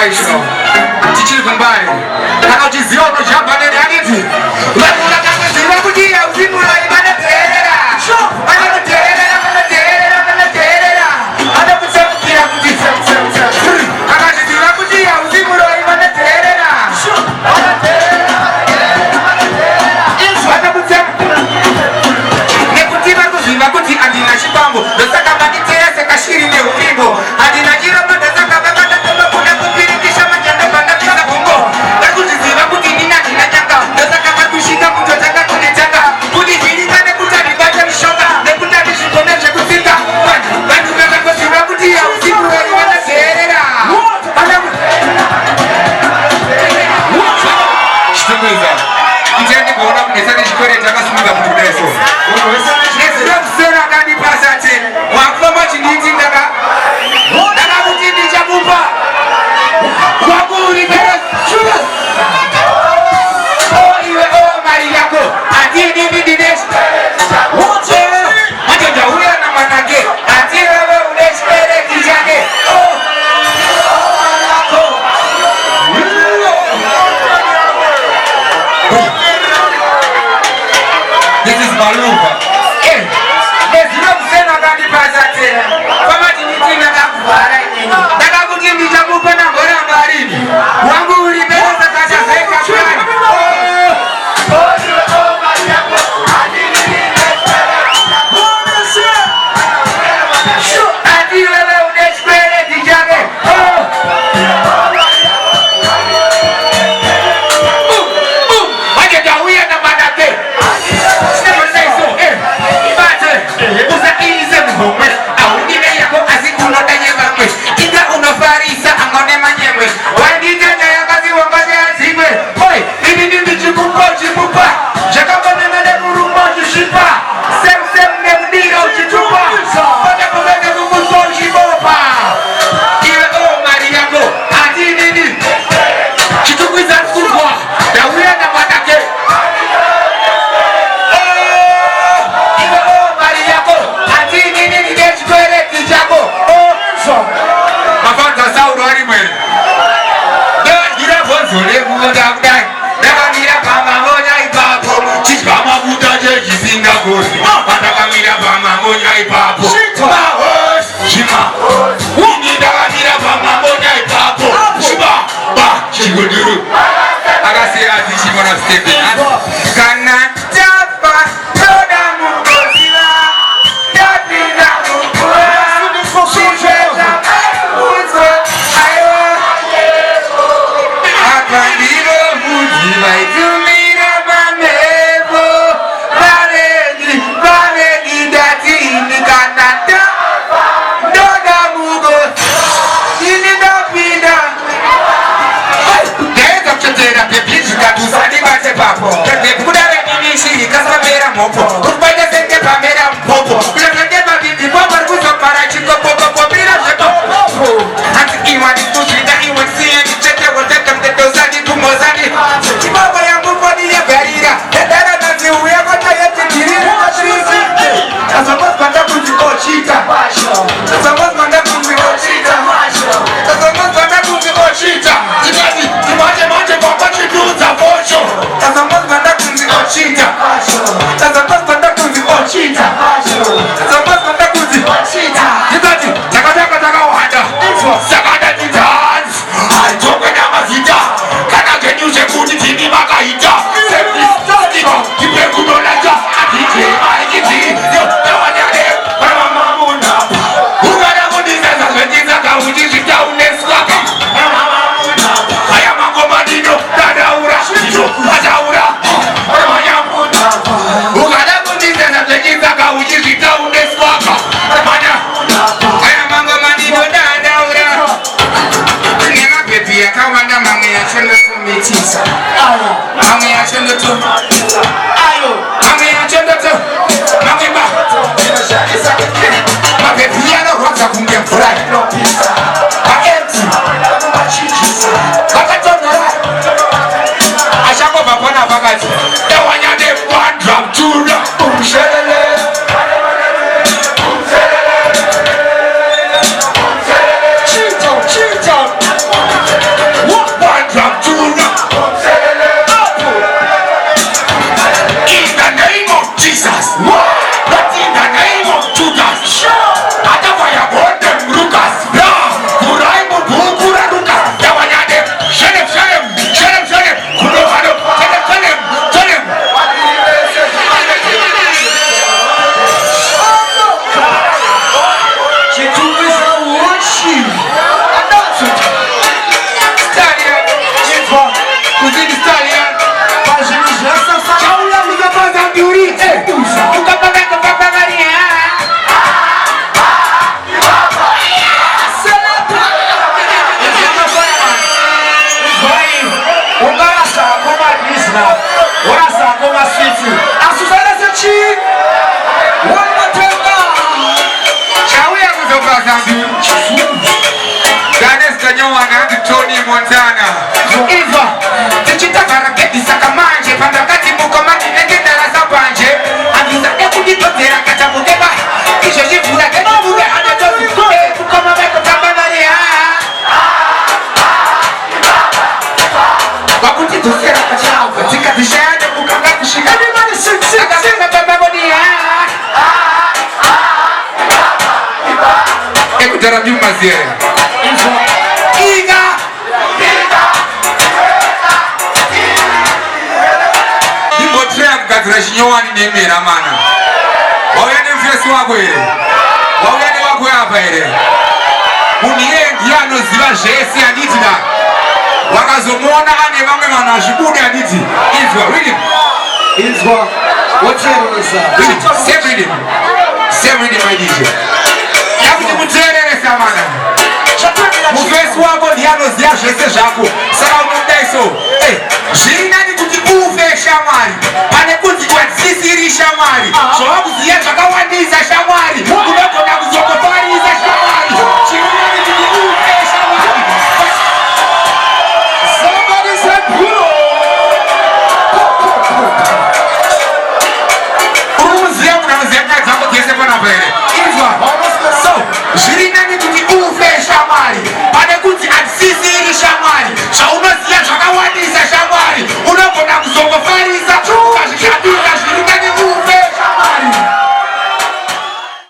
baixo. Titio Gambari. Canal de Ziono, Jabaneira, Anivi. Vai por lá, vai lá, vai dia, o Zico lá, e vai na terra. Vai na terra, vai na terra, vai na terra. Anda pro céu, tira pro dia, canal de Ziono, vai dia, o Zico lá, e vai na terra. Vai na terra, vai na terra. Nekuti, vai kuzi, vai kuti, adina chipambo. Dosa kabaki tea, se kashiri ne ulimbo. Adina jira, manda zaka, baba, toma, kuna kupiri, kisha majanda, banda, pisa bongo. Vai kuti, vai kuti, nina, nina, nyanga. Dosa kama kushika, kuto, chaka, kune, chaka. Kuti, hili, kane, kuta, nibata, mishoka. Nekuta, nishikone, chekutika. Bandu, kaka, kosi, vai kuti, ya usiku, vai wana, serera. Shtukuza. Ichandi kuona kunesani shikore, chaka, sumuga, kutu, neso. Neso, sera, kani, pasate. Wakuma, chiniti, ndaka. Ndaka, kuti, nichakupa. Wakuri, kera, shuga. Oh, iwe, oh, mari yako. Ati, nini, dinesh. Wote. Majoja, uya na manake. Ati, wewe, uneshkere, kijake. Oh. This is Maluka. Eh, there's no sin on the pasate. Kama tiniti na kakubara ini. Taka kutindi chakupa na mbora marini. Wangu ulibeza sakaja zeka plani. Ati wewe uneshkwele kijake. Majoja uya na manake. Original. Orasa Goma City. Asuzana Sechi. One more time. Chawia kutoka Zambi. Ganes Kanyawana and Tony Montana. Eva. Tichitaka raketi sakamanje. Pandakati mukomati negenda la zapanje. Amisa ekudipotera katamukeba. Kisho jifura kenabuge. Adatozi kule. Kukoma meko tambanaria. Wakuti tusera kachawa. Tika tishayane kukanga kushika. Everybody sing, sing, sing. Ekutarabiu maziere. Iga. Imotrea mkatira shinyowani nemera mana. Wawene mfesi wako ele. Wawene wako hapa ele. Uniengi ano ziva jesi anitida. Wakazomona ane vame manashibude aniti. Izwa, read him. Izwa. What's your name, sir? Same read him. Same read him, my DJ. Yakuti muterere samana. Mufesi wako diano zia jese jako. Sara unundaiso. Jina ni kuti uve shamari. Pane kuti kwa sisiri shamari. So waku zia chakawaniza shamari.